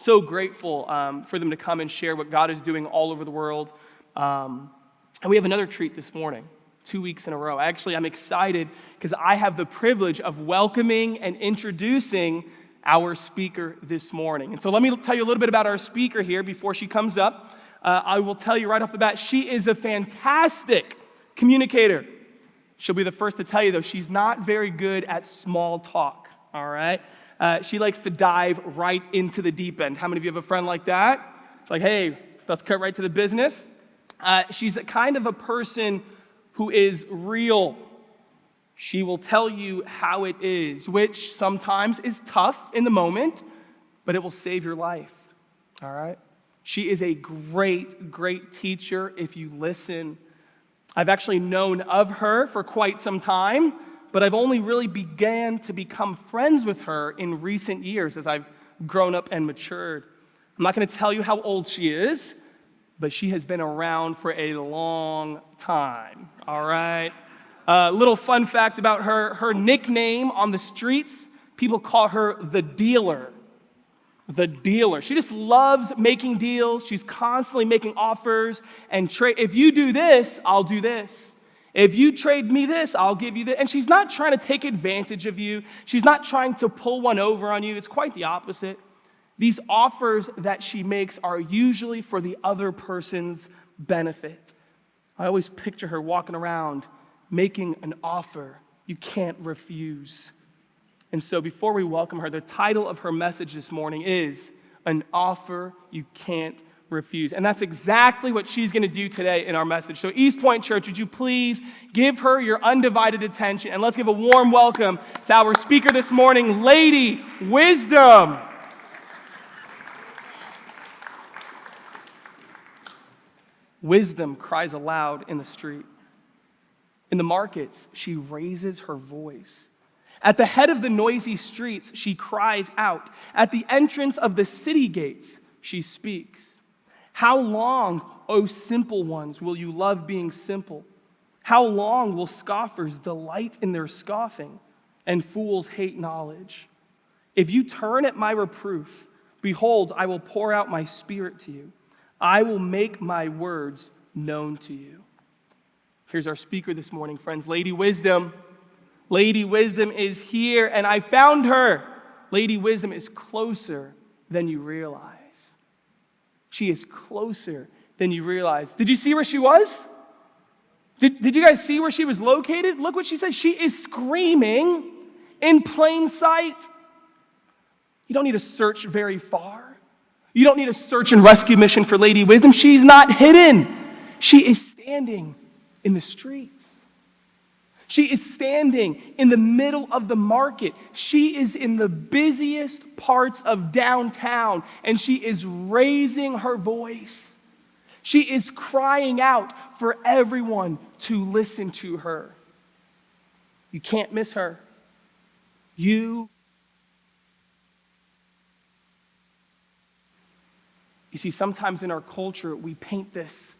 So grateful for them to come and share what God is doing all over the world. And we have another treat this morning, 2 weeks in a row. Actually, I'm excited because I have the privilege of welcoming and introducing our speaker this morning. And so let me tell you a little bit about our speaker here before she comes up. I will tell you right off the bat, she is a fantastic communicator. She'll be the first to tell you, though, she's not very good at small talk, all right? She likes to dive right into the deep end. How many of you have a friend like that? It's like, hey, let's cut right to the business. She's a kind of a person who is real. She will tell you how it is, which sometimes is tough in the moment, but it will save your life, all right? She is a great, great teacher if you listen. I've actually known of her for quite some time, but I've only really began to become friends with her in recent years as I've grown up and matured. I'm not going to tell you how old she is, but she has been around for a long time, all right? Little fun fact about her nickname on the streets, people call her the dealer. The dealer. She just loves making deals. She's constantly making offers and trade. If you do this, I'll do this. If you trade me this, I'll give you this. And she's not trying to take advantage of you. She's not trying to pull one over on you. It's quite the opposite. These offers that she makes are usually for the other person's benefit. I always picture her walking around making an offer you can't refuse. And so before we welcome her, the title of her message this morning is An Offer You Can't Refuse. And that's exactly what she's going to do today in our message. So East Point Church, would you please give her your undivided attention, and let's give a warm welcome to our speaker this morning, Lady Wisdom. Wisdom cries aloud in the street. In the markets, she raises her voice. At the head of the noisy streets, she cries out. At the entrance of the city gates, she speaks. How long, O simple ones, will you love being simple? How long will scoffers delight in their scoffing and fools hate knowledge? If you turn at my reproof, behold, I will pour out my spirit to you. I will make my words known to you. Here's our speaker this morning, friends, Lady Wisdom. Lady Wisdom is here, and I found her. Lady Wisdom is closer than you realize. She is closer than you realize. Did you see where she was? Did you guys see where she was located? Look what she said. She is screaming in plain sight. You don't need to search very far. You don't need a search and rescue mission for Lady Wisdom. She's not hidden. She is standing in the streets. She is standing in the middle of the market. She is in the busiest parts of downtown, and she is raising her voice. She is crying out for everyone to listen to her. You can't miss her. You see, sometimes in our culture, we paint this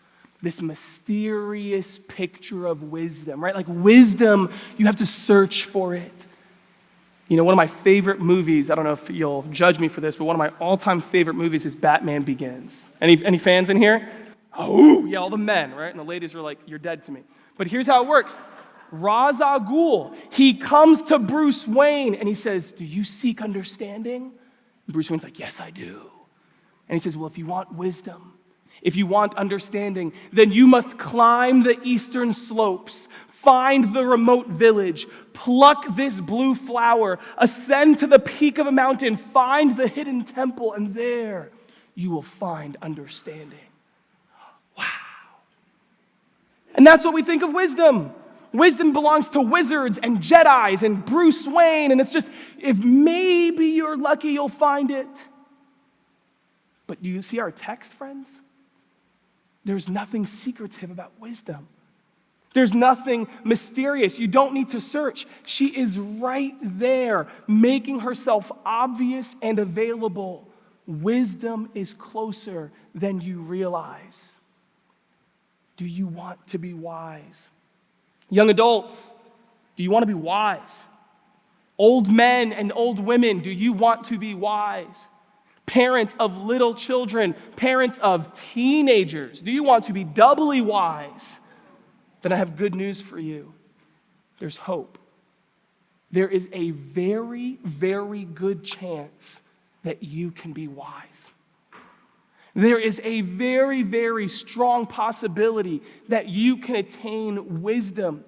mysterious picture of wisdom, right? Like wisdom, you have to search for it. You know, one of my favorite movies, I don't know if you'll judge me for this, but one of my all-time favorite movies is Batman Begins. Any fans in here? Oh, yeah, all the men, right? And the ladies are like, you're dead to me. But here's how it works. Ra's al Ghul, he comes to Bruce Wayne and he says, do you seek understanding? And Bruce Wayne's like, yes, I do. And he says, well, if you want wisdom, if you want understanding, then you must climb the eastern slopes, find the remote village, pluck this blue flower, ascend to the peak of a mountain, find the hidden temple, and there you will find understanding. Wow. And that's what we think of wisdom. Wisdom belongs to wizards and Jedis and Bruce Wayne, and it's just, if maybe you're lucky, you'll find it. But do you see our text, friends? There's nothing secretive about wisdom. There's nothing mysterious. You don't need to search. She is right there, making herself obvious and available. Wisdom is closer than you realize. Do you want to be wise? Young adults, do you want to be wise? Old men and old women, do you want to be wise? Parents of little children, parents of teenagers, do you want to be doubly wise? Then I have good news for you. There's hope. There is a very, very good chance that you can be wise. There is a very, very strong possibility that you can attain wisdom,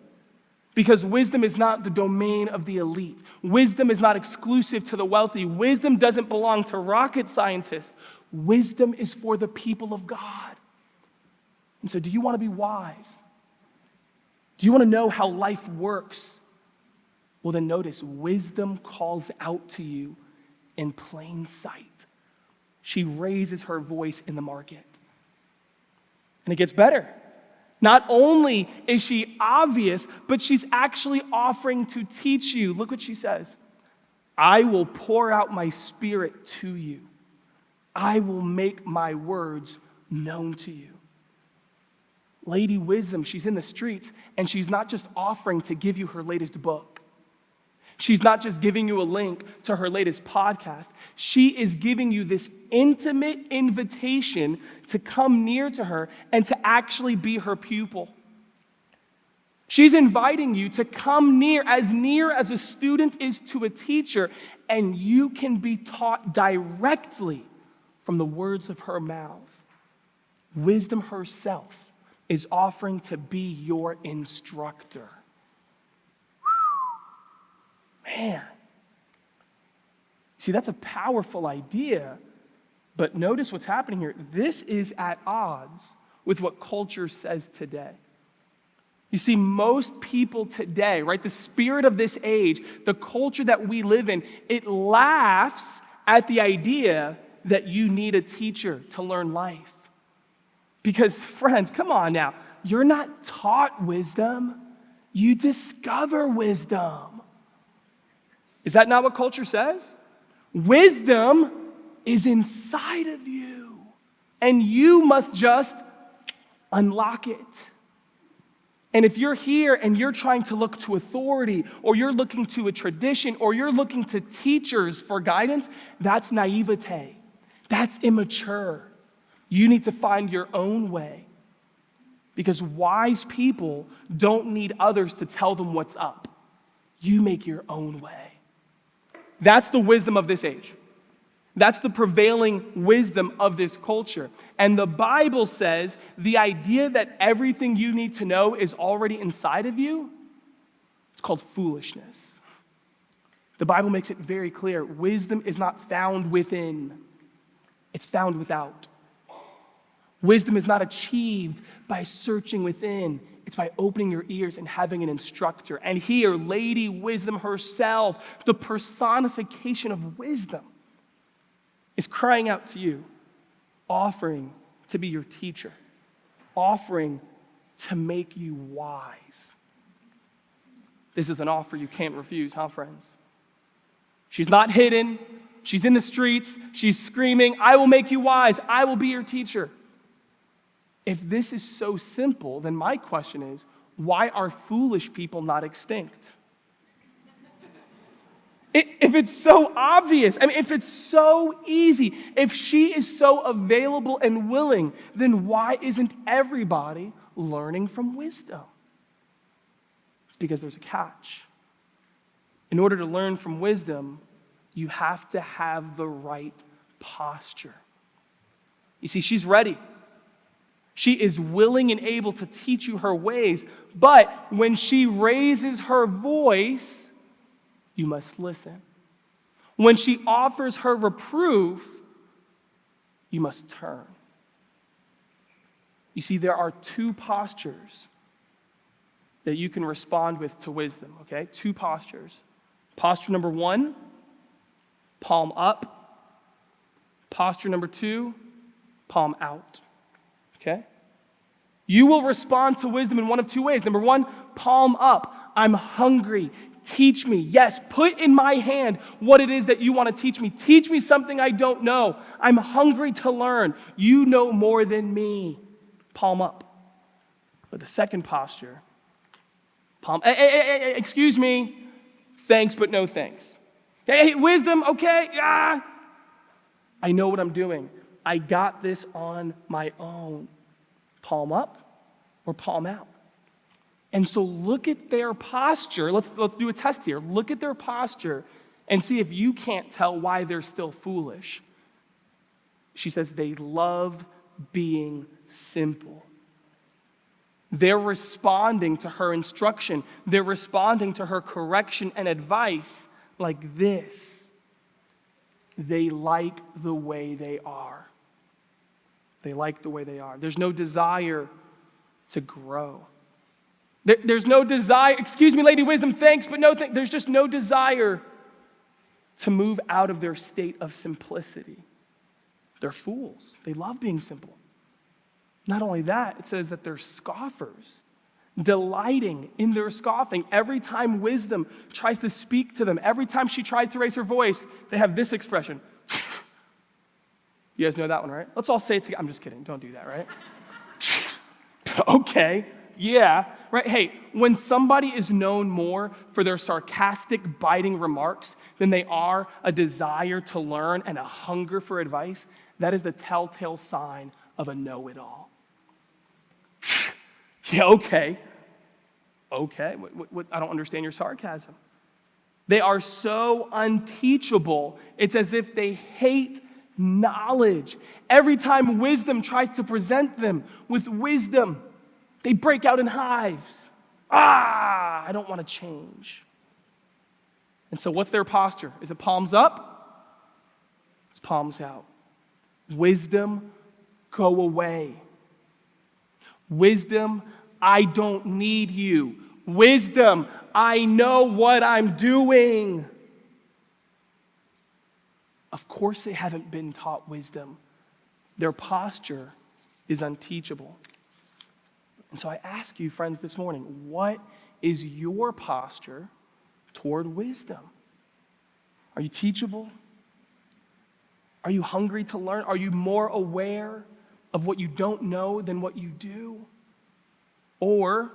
because wisdom is not the domain of the elite. Wisdom is not exclusive to the wealthy. Wisdom doesn't belong to rocket scientists. Wisdom is for the people of God. And so, do you want to be wise? Do you want to know how life works? Well, then notice, wisdom calls out to you in plain sight. She raises her voice in the market. And it gets better. Not only is she obvious, but she's actually offering to teach you. Look what she says. I will pour out my spirit to you. I will make my words known to you. Lady Wisdom, she's in the streets, and she's not just offering to give you her latest book. She's not just giving you a link to her latest podcast. She is giving you this intimate invitation to come near to her and to actually be her pupil. She's inviting you to come near as a student is to a teacher, and you can be taught directly from the words of her mouth. Wisdom herself is offering to be your instructor. Man, see, that's a powerful idea, but notice what's happening here. This is at odds with what culture says today. You see, most people today, right, the spirit of this age, the culture that we live in, it laughs at the idea that you need a teacher to learn life. Because, friends, come on now, you're not taught wisdom, you discover wisdom. Is that not what culture says? Wisdom is inside of you, and you must just unlock it. And if you're here and you're trying to look to authority, or you're looking to a tradition, or you're looking to teachers for guidance, that's naivete. That's immature. You need to find your own way, because wise people don't need others to tell them what's up. You make your own way. That's the wisdom of this age. That's the prevailing wisdom of this culture. And the Bible says the idea that everything you need to know is already inside of you, it's called foolishness. The Bible makes it very clear. Wisdom is not found within, it's found without. Wisdom is not achieved by searching within. It's by opening your ears and having an instructor. And here, Lady Wisdom herself, the personification of wisdom, is crying out to you, offering to be your teacher, offering to make you wise. This is an offer you can't refuse, huh, friends? She's not hidden. She's in the streets. She's screaming, I will make you wise. I will be your teacher. If this is so simple, then my question is, why are foolish people not extinct? If it's so obvious, if it's so easy, if she is so available and willing, then why isn't everybody learning from wisdom? It's because there's a catch. In order to learn from wisdom, you have to have the right posture. You see, she's ready. She is willing and able to teach you her ways, but when she raises her voice, you must listen. When she offers her reproof, you must turn. You see, there are two postures that you can respond with to wisdom, okay? Two postures. Posture number one, palm up. Posture number two, palm out. Okay? You will respond to wisdom in one of two ways. Number one, palm up. I'm hungry. Teach me. Yes, put in my hand what it is that you want to teach me. Teach me something I don't know. I'm hungry to learn. You know more than me. Palm up. But the second posture, palm, hey, excuse me. Thanks, but no thanks. Hey, wisdom, okay, yeah. I know what I'm doing. I got this on my own. Palm up or palm out. And so look at their posture. Let's do a test here. Look at their posture and see if you can't tell why they're still foolish. She says they love being simple. They're responding to her instruction. They're responding to her correction and advice like this. They like the way they are. They like the way they are. There's no desire to grow. There's no desire, excuse me, Lady Wisdom, thanks, but no, there's just no desire to move out of their state of simplicity. They're fools. They love being simple. Not only that, it says that they're scoffers, delighting in their scoffing. Every time wisdom tries to speak to them, every time she tries to raise her voice, they have this expression. You guys know that one, right? Let's all say it together. I'm just kidding. Don't do that, right? Okay, yeah, right? Hey, when somebody is known more for their sarcastic, biting remarks than they are a desire to learn and a hunger for advice, that is the telltale sign of a know-it-all. Yeah, okay. What, I don't understand your sarcasm. They are so unteachable, it's as if they hate knowledge. Every time wisdom tries to present them with wisdom, they break out in hives. I don't want to change. And so what's their posture? Is it palms up? It's palms out. Wisdom, go away. Wisdom, I don't need you. Wisdom, I know what I'm doing. Of course they haven't been taught wisdom. Their posture is unteachable. And so I ask you, friends, this morning, what is your posture toward wisdom? Are you teachable? Are you hungry to learn? Are you more aware of what you don't know than what you do? Or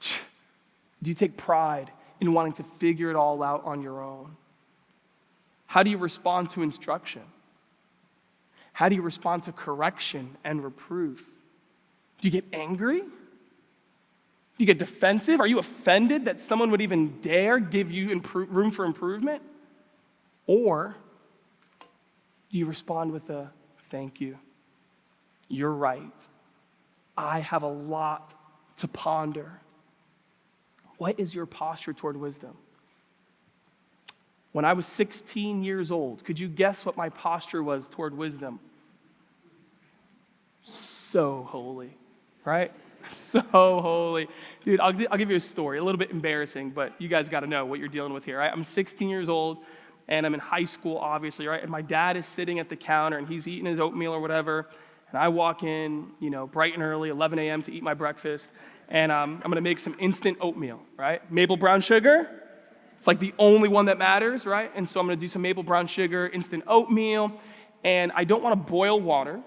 do you take pride in wanting to figure it all out on your own? How do you respond to instruction? How do you respond to correction and reproof? Do you get angry? Do you get defensive? Are you offended that someone would even dare give you room for improvement? Or do you respond with a thank you? You're right. I have a lot to ponder. What is your posture toward wisdom? When I was 16 years old, could you guess what my posture was toward wisdom? So holy, right? So holy. Dude, I'll give you a story, a little bit embarrassing, but you guys got to know what you're dealing with here, right? I'm 16 years old, and I'm in high school, obviously, right? And my dad is sitting at the counter, and he's eating his oatmeal or whatever, and I walk in, bright and early, 11 a.m. to eat my breakfast, and I'm going to make some instant oatmeal, right? Maple brown sugar. It's like the only one that matters, right? And so I'm going to do some maple brown sugar, instant oatmeal, and I don't want to boil water,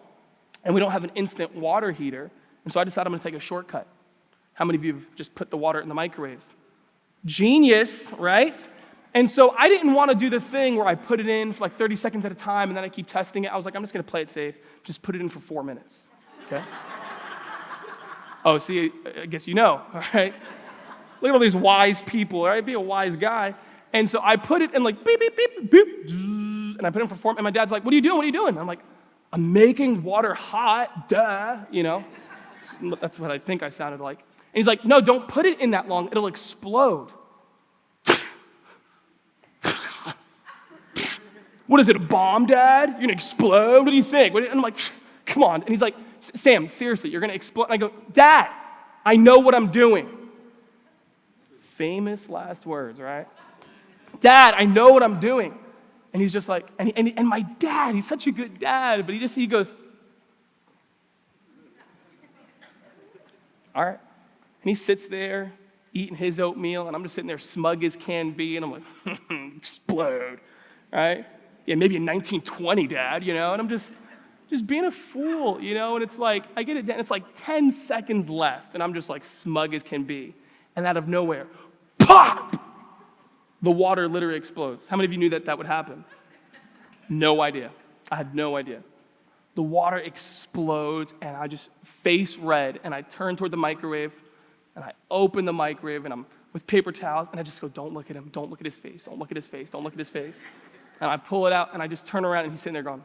and we don't have an instant water heater, and so I decided I'm going to take a shortcut. How many of you have just put the water in the microwave? Genius, right? And so I didn't want to do the thing where I put it in for like 30 seconds at a time, and then I keep testing it. I was like, I'm just going to play it safe. Just put it in for 4 minutes, okay? Oh, see, I guess you know, all right? Look at all these wise people, all right? Be a wise guy. And so I put it in like beep, beep, beep, beep, and I put it in for 4 minutes, and my dad's like, what are you doing? What are you doing? And I'm like, I'm making water hot, duh, That's what I think I sounded like. And he's like, no, don't put it in that long. It'll explode. What is it, a bomb, Dad? You're going to explode? What do you think? And I'm like, come on. And he's like, Sam, seriously, you're going to explode? And I go, Dad, I know what I'm doing. Famous last words, right? Dad, I know what I'm doing. And he's just like, and my dad, he's such a good dad, but he goes, all right. And he sits there eating his oatmeal, and I'm just sitting there smug as can be, and I'm like, explode, right? Yeah, maybe in 1920, Dad, and I'm just being a fool, and it's like, I get it down, it's like 10 seconds left, and I'm just like smug as can be. And out of nowhere, pop! The water literally explodes. How many of you knew that would happen? No idea. I had no idea. The water explodes, and I just face red, and I turn toward the microwave, and I open the microwave, and I'm with paper towels, and I just go, don't look at him, don't look at his face, don't look at his face, don't look at his face. And I pull it out, and I just turn around, and he's sitting there going,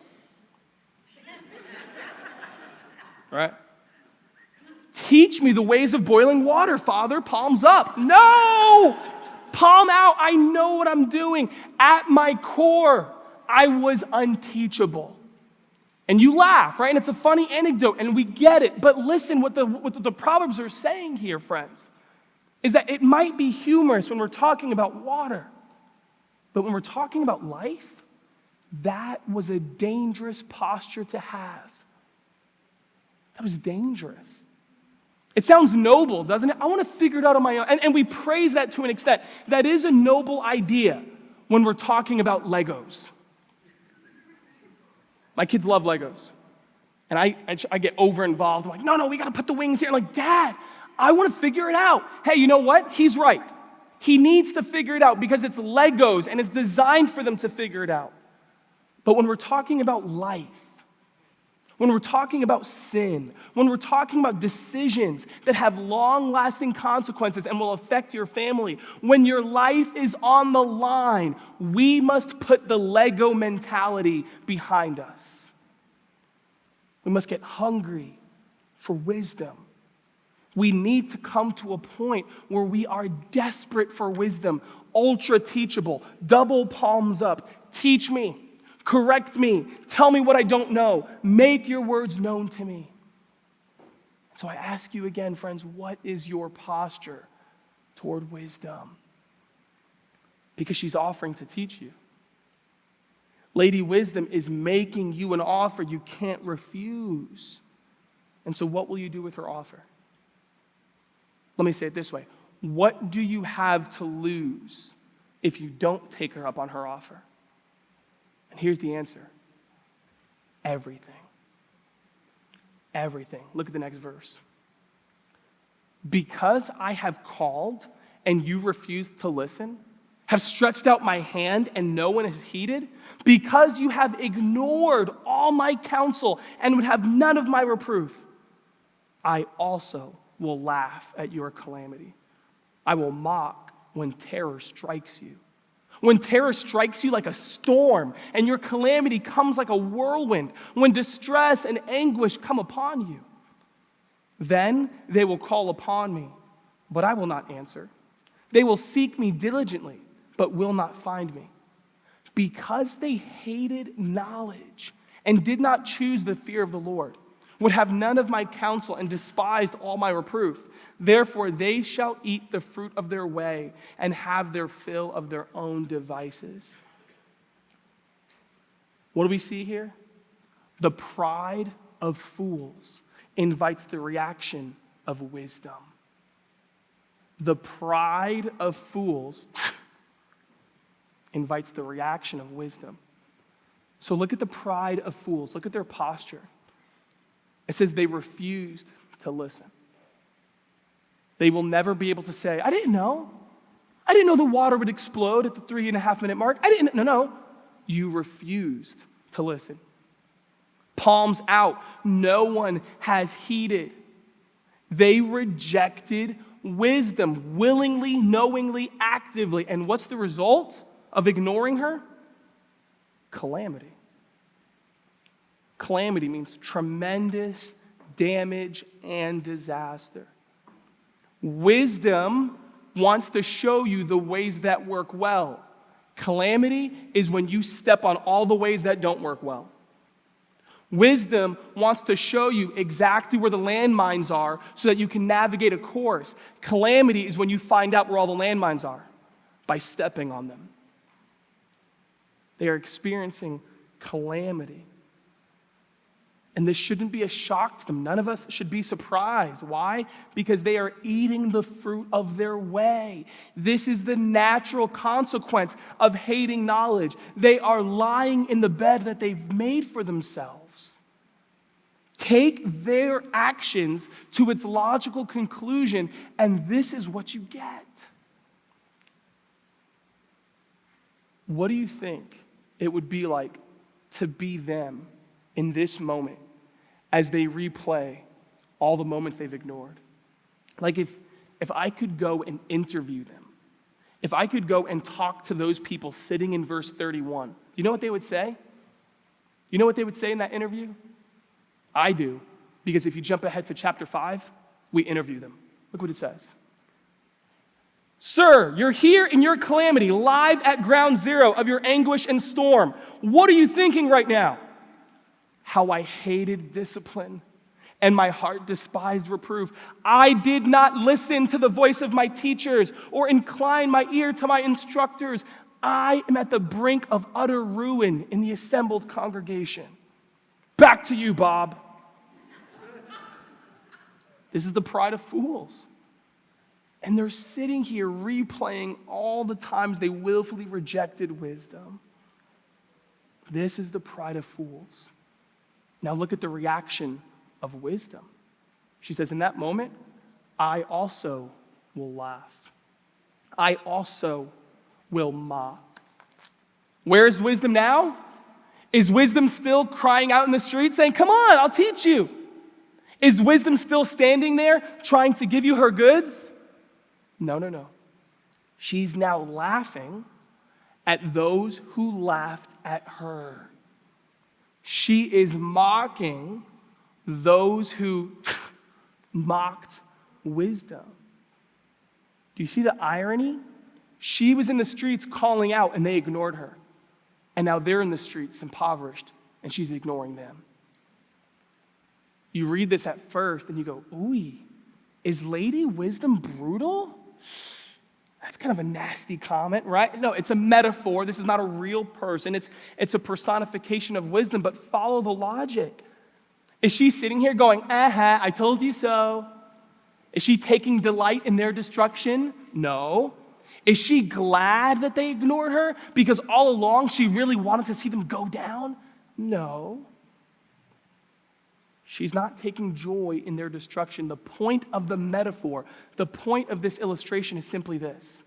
right? Teach me the ways of boiling water, Father, palms up. No! Palm out, I know what I'm doing. At my core, I was unteachable. And you laugh, right? And it's a funny anecdote, and we get it. But listen, what the Proverbs are saying here, friends, is that it might be humorous when we're talking about water. But when we're talking about life, that was a dangerous posture to have. That was dangerous. It sounds noble, doesn't it? I want to figure it out on my own. And we praise that to an extent. That is a noble idea when we're talking about Legos. My kids love Legos. And I get over-involved. I'm like, no, we got to put the wings here. I'm like, Dad, I want to figure it out. Hey, you know what? He's right. He needs to figure it out because it's Legos and it's designed for them to figure it out. But when we're talking about life, when we're talking about sin, when we're talking about decisions that have long-lasting consequences and will affect your family, when your life is on the line, we must put the Lego mentality behind us. We must get hungry for wisdom. We need to come to a point where we are desperate for wisdom, ultra teachable, double palms up. Teach me. Correct me. Tell me what I don't know. Make your words known to me. So I ask you again, friends, what is your posture toward wisdom? Because she's offering to teach you. Lady Wisdom is making you an offer you can't refuse. And so what will you do with her offer? Let me say it this way. What do you have to lose if you don't take her up on her offer? And here's the answer. Everything. Everything. Look at the next verse. Because I have called and you refused to listen, have stretched out my hand and no one has heeded, because you have ignored all my counsel and would have none of my reproof, I also will laugh at your calamity. I will mock when terror strikes you. When terror strikes you like a storm and your calamity comes like a whirlwind, when distress and anguish come upon you, then they will call upon me, but I will not answer. They will seek me diligently, but will not find me. Because they hated knowledge and did not choose the fear of the Lord, would have none of my counsel and despised all my reproof. Therefore they shall eat the fruit of their way and have their fill of their own devices. What do we see here? The pride of fools invites the reaction of wisdom. The pride of fools invites the reaction of wisdom. So look at the pride of fools. Look at their posture. It says they refused to listen. They will never be able to say, I didn't know. I didn't know the water would explode at the 3.5 minute mark. No. You refused to listen. Palms out. No one has heeded. They rejected wisdom willingly, knowingly, actively. And what's the result of ignoring her? Calamity. Calamity means tremendous damage and disaster. Wisdom wants to show you the ways that work well. Calamity is when you step on all the ways that don't work well. Wisdom wants to show you exactly where the landmines are so that you can navigate a course. Calamity is when you find out where all the landmines are by stepping on them. They are experiencing calamity. And this shouldn't be a shock to them. None of us should be surprised. Why? Because they are eating the fruit of their way. This is the natural consequence of hating knowledge. They are lying in the bed that they've made for themselves. Take their actions to its logical conclusion, and this is what you get. What do you think it would be like to be them in this moment as they replay all the moments they've ignored. Like if I could go and interview them, if I could go and talk to those people sitting in verse 31, do you know what they would say? You know what they would say in that interview? I do, because if you jump ahead to chapter 5, we interview them. Look what it says. Sir, you're here in your calamity, live at ground zero of your anguish and storm. What are you thinking right now? How I hated discipline and my heart despised reproof. I did not listen to the voice of my teachers or incline my ear to my instructors. I am at the brink of utter ruin in the assembled congregation. Back to you, Bob. This is the pride of fools. And they're sitting here replaying all the times they willfully rejected wisdom. This is the pride of fools. Now look at the reaction of wisdom. She says, in that moment, I also will laugh. I also will mock. Where is wisdom now? Is wisdom still crying out in the street saying, come on, I'll teach you? Is wisdom still standing there trying to give you her goods? No. She's now laughing at those who laughed at her. She is mocking those who mocked wisdom. Do you see the irony? She was in the streets calling out and they ignored her. And now they're in the streets impoverished and she's ignoring them. You read this at first and you go, ooh, is Lady Wisdom brutal? That's kind of a nasty comment, right? No, it's a metaphor. This is not a real person. It's a personification of wisdom, but follow the logic. Is she sitting here going, I told you so? Is she taking delight in their destruction? No. Is she glad that they ignored her because all along she really wanted to see them go down? No. She's not taking joy in their destruction. The point of the metaphor, the point of this illustration is simply this.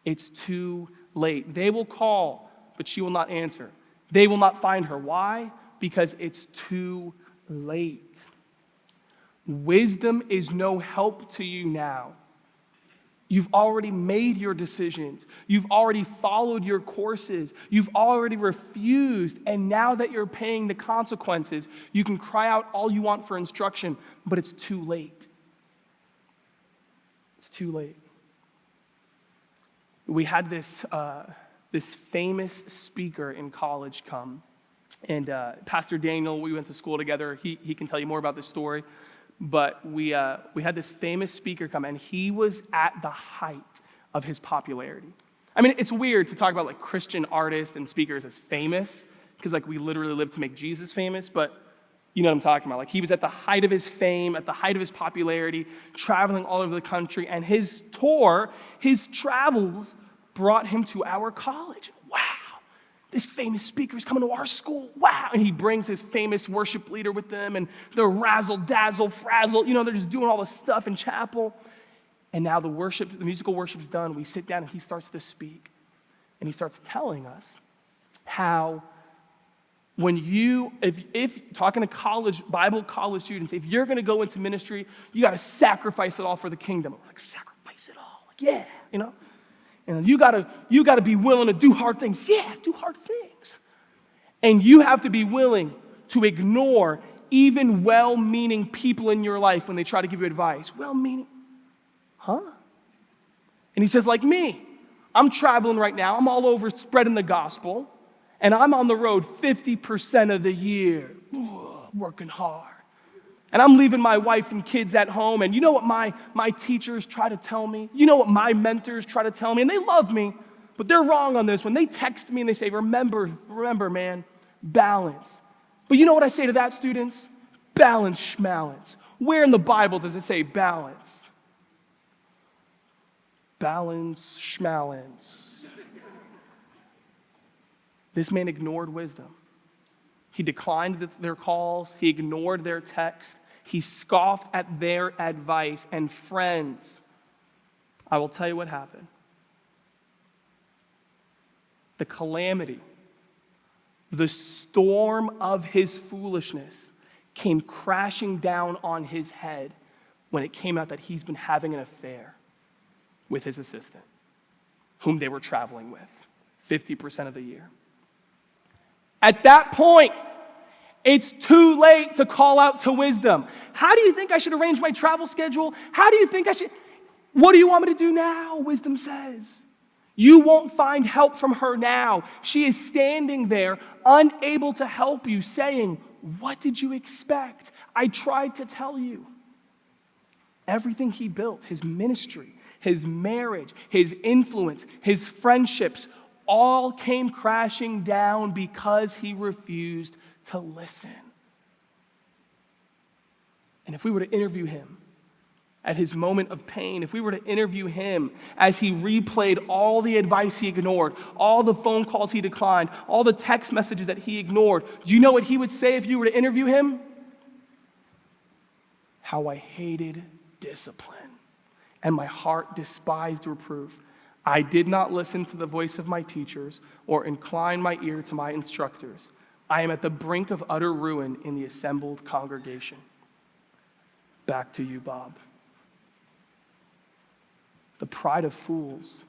It's too late. They will call, but she will not answer. They will not find her. Why? Because it's too late. Wisdom is no help to you now. You've already made your decisions. You've already followed your courses. You've already refused. And now that you're paying the consequences, you can cry out all you want for instruction, but it's too late. It's too late. We had this famous speaker in college come. And Pastor Daniel, we went to school together. He can tell you more about this story. But we had this famous speaker come, and he was at the height of his popularity. I mean, it's weird to talk about like Christian artists and speakers as famous, because like we literally live to make Jesus famous, but you know what I'm talking about. Like he was at the height of his fame, at the height of his popularity, traveling all over the country, and his travels brought him to our college. Wow. This famous speaker is coming to our school. Wow. And he brings his famous worship leader with them, and they're razzle, dazzle, frazzle. You know, they're just doing all this stuff in chapel. And now the musical worship's done. We sit down and he starts to speak. And he starts telling us how if talking to Bible college students, if you're going to go into ministry, you got to sacrifice it all for the kingdom. I'm like, sacrifice it all? Like, yeah, you know. And you gotta be willing to do hard things. Yeah, do hard things. And you have to be willing to ignore even well-meaning people in your life when they try to give you advice. Well-meaning, huh? And he says, like me, I'm traveling right now. I'm all over spreading the gospel. And I'm on the road 50% of the year, working hard. And I'm leaving my wife and kids at home, and you know what my teachers try to tell me? You know what my mentors try to tell me? And they love me, but they're wrong on this one. They text me and they say, remember, man, balance. But you know what I say to that, students? Balance, schmalance. Where in the Bible does it say balance? Balance, schmalance. This man ignored wisdom. He declined their calls. He ignored their text. He scoffed at their advice. And friends, I will tell you what happened. The calamity The storm of his foolishness came crashing down on his head when it came out that he's been having an affair with his assistant, whom they were traveling with 50% of the year. At that point, it's too late to call out to wisdom. How do you think I should arrange my travel schedule? How do you think I should? What do you want me to do now? Wisdom says. You won't find help from her now. She is standing there, unable to help you, saying, what did you expect? I tried to tell you. Everything he built, his ministry, his marriage, his influence, his friendships, all came crashing down because he refused to listen. And if we were to interview him at his moment of pain, if we were to interview him as he replayed all the advice he ignored, all the phone calls he declined, all the text messages that he ignored, do you know what he would say if you were to interview him? How I hated discipline, and my heart despised reproof. I did not listen to the voice of my teachers or incline my ear to my instructors. I am at the brink of utter ruin in the assembled congregation. Back to you, Bob. The pride of fools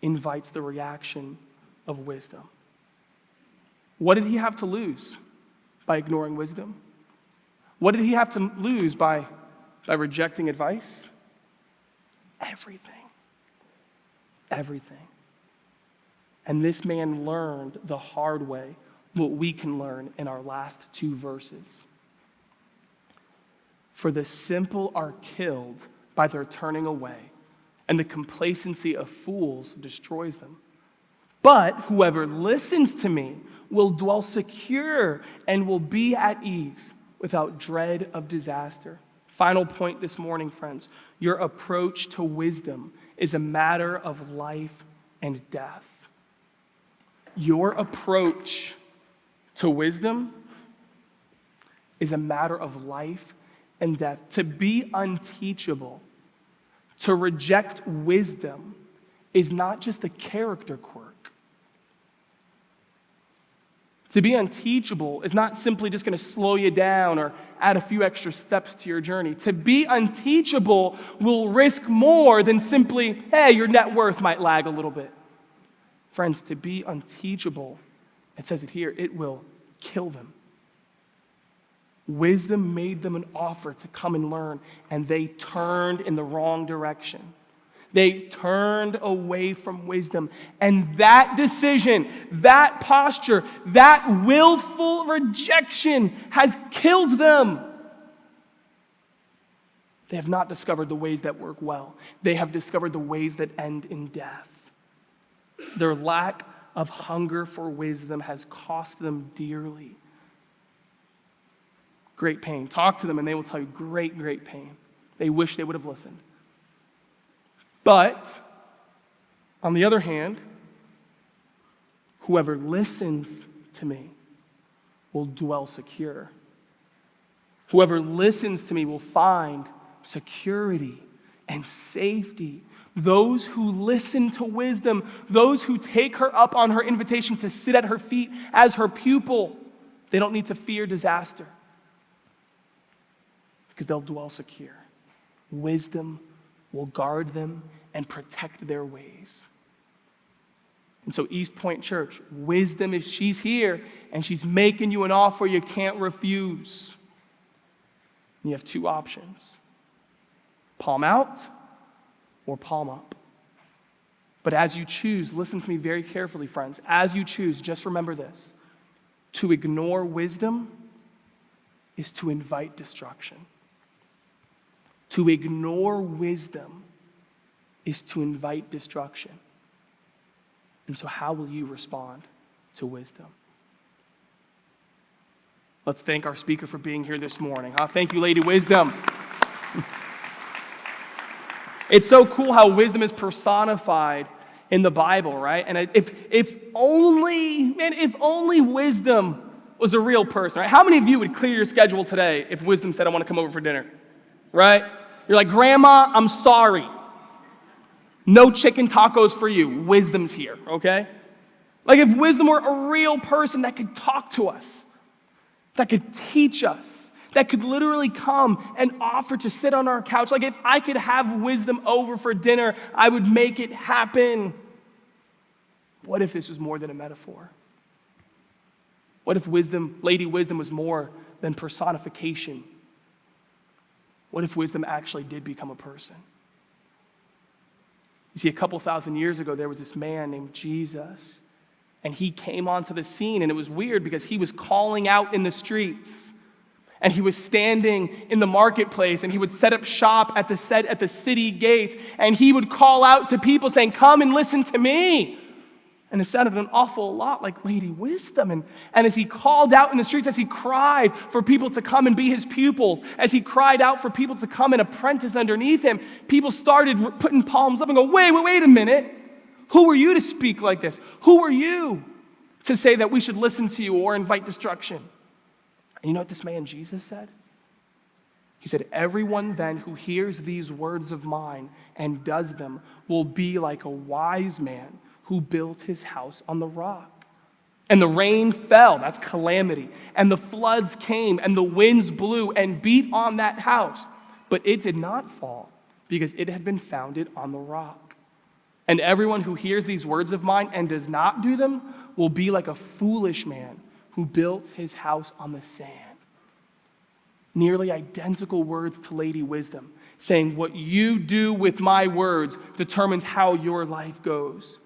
invites the reaction of wisdom. What did he have to lose by ignoring wisdom? What did he have to lose by rejecting advice? Everything. Everything. And this man learned the hard way what we can learn in our last two verses. For the simple are killed by their turning away, and the complacency of fools destroys them. But whoever listens to me will dwell secure and will be at ease without dread of disaster. Final point this morning, friends. Your approach to wisdom is a matter of life and death. Your approach to wisdom is a matter of life and death. To be unteachable, to reject wisdom, is not just a character quirk. To be unteachable is not simply just going to slow you down or add a few extra steps to your journey. To be unteachable will risk more than simply, hey, your net worth might lag a little bit. Friends, to be unteachable, it says it here, it will kill them. Wisdom made them an offer to come and learn, and they turned in the wrong direction. They turned away from wisdom. And that decision, that posture, that willful rejection has killed them. They have not discovered the ways that work well. They have discovered the ways that end in death. Their lack of hunger for wisdom has cost them dearly. Great pain. Talk to them and they will tell you great, great pain. They wish they would have listened. But, on the other hand, whoever listens to me will dwell secure. Whoever listens to me will find security and safety. Those who listen to wisdom, those who take her up on her invitation to sit at her feet as her pupil, they don't need to fear disaster because they'll dwell secure. Wisdom will guard them and protect their ways. And so East Point Church, wisdom is she's here and she's making you an offer you can't refuse. And you have two options. Palm out or palm up. But as you choose, listen to me very carefully, friends. As you choose, just remember this. To ignore wisdom is to invite destruction. To ignore wisdom is to invite destruction. And so how will you respond to wisdom? Let's thank our speaker for being here this morning. Thank you, Lady Wisdom. It's so cool how wisdom is personified in the Bible, right? And if only wisdom was a real person, right? How many of you would clear your schedule today if wisdom said, I want to come over for dinner, right? You're like, Grandma, I'm sorry. No chicken tacos for you. Wisdom's here, okay? Like if wisdom were a real person that could talk to us, that could teach us, that could literally come and offer to sit on our couch. Like if I could have wisdom over for dinner, I would make it happen. What if this was more than a metaphor? What if Lady Wisdom was more than personification? What if wisdom actually did become a person? You see, a couple thousand years ago, there was this man named Jesus, and he came onto the scene, and it was weird because he was calling out in the streets, and he was standing in the marketplace, and he would set up shop at the city gates, and he would call out to people saying, "Come and listen to me." And it sounded an awful lot like Lady Wisdom. And as he called out in the streets, as he cried for people to come and be his pupils, as he cried out for people to come and apprentice underneath him, people started putting palms up and go, wait a minute. Who are you to speak like this? Who are you to say that we should listen to you or invite destruction? And you know what this man Jesus said? He said, "Everyone then who hears these words of mine and does them will be like a wise man who built his house on the rock. And the rain fell," that's calamity, "and the floods came, and the winds blew and beat on that house. But it did not fall, because it had been founded on the rock. And everyone who hears these words of mine and does not do them will be like a foolish man who built his house on the sand." Nearly identical words to Lady Wisdom, saying what you do with my words determines how your life goes.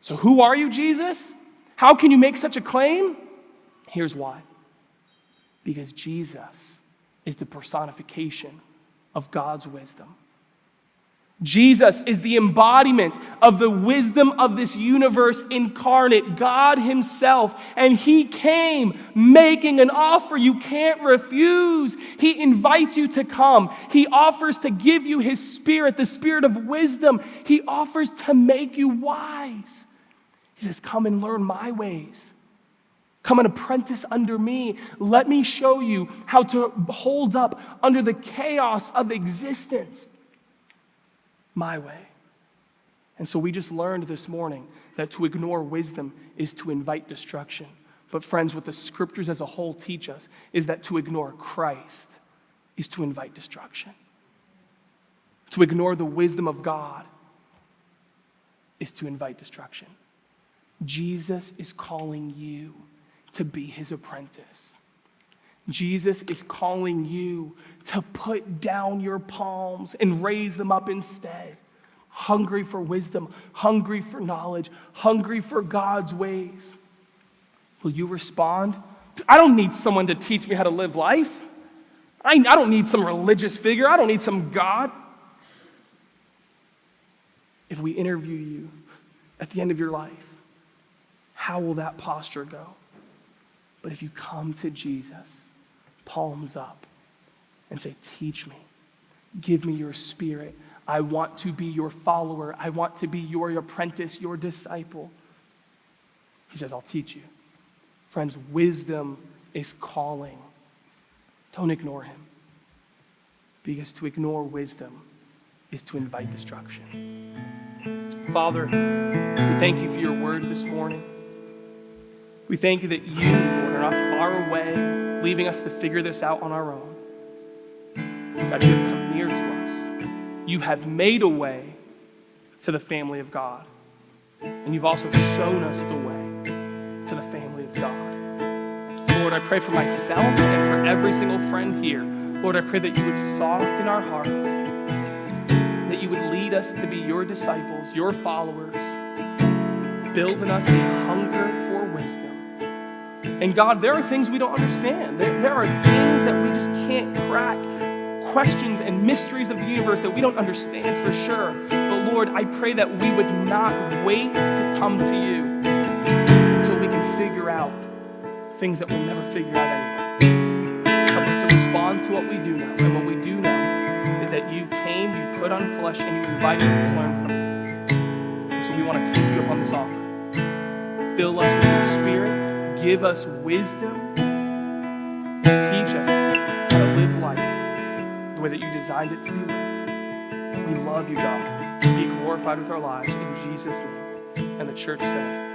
So who are you, Jesus? How can you make such a claim? Here's why. Because Jesus is the personification of God's wisdom. Jesus is the embodiment of the wisdom of this universe incarnate, God himself. And he came making an offer you can't refuse. He invites you to come. He offers to give you his spirit, the spirit of wisdom. He offers to make you wise. He says, "Come and learn my ways. Come and apprentice under me. Let me show you how to hold up under the chaos of existence my way." And so we just learned this morning that to ignore wisdom is to invite destruction. But friends, what the scriptures as a whole teach us is that to ignore Christ is to invite destruction. To ignore the wisdom of God is to invite destruction. Jesus is calling you to be his apprentice. Jesus is calling you to put down your palms and raise them up instead. Hungry for wisdom, hungry for knowledge, hungry for God's ways. Will you respond? I don't need someone to teach me how to live life. I don't need some religious figure. I don't need some God. If we interview you at the end of your life, how will that posture go? But if you come to Jesus, palms up, and say, "Teach me, give me your spirit. I want to be your follower. I want to be your apprentice, your disciple." He says, "I'll teach you." Friends, wisdom is calling. Don't ignore him. Because to ignore wisdom is to invite destruction. Father, we thank you for your word this morning. We thank you that you, Lord, are not far away, leaving us to figure this out on our own. God, you have come near to us. You have made a way to the family of God. And you've also shown us the way to the family of God. Lord, I pray for myself and for every single friend here. Lord, I pray that you would soften our hearts, that you would lead us to be your disciples, your followers, build in us a hunger for wisdom. And God, there are things we don't understand. There are things that we just can't crack, questions and mysteries of the universe that we don't understand for sure. But Lord, I pray that we would not wait to come to you until we can figure out things that we'll never figure out anyway. Help us to respond to what we do know. And what we do know is that you came, you put on flesh, and you invited us to learn from you. And so we want to take you up on this offer. Fill us with your spirit. Give us wisdom. Teach us how to live life the way that you designed it to be lived. We love you, God. Be glorified with our lives in Jesus' name. And the church said,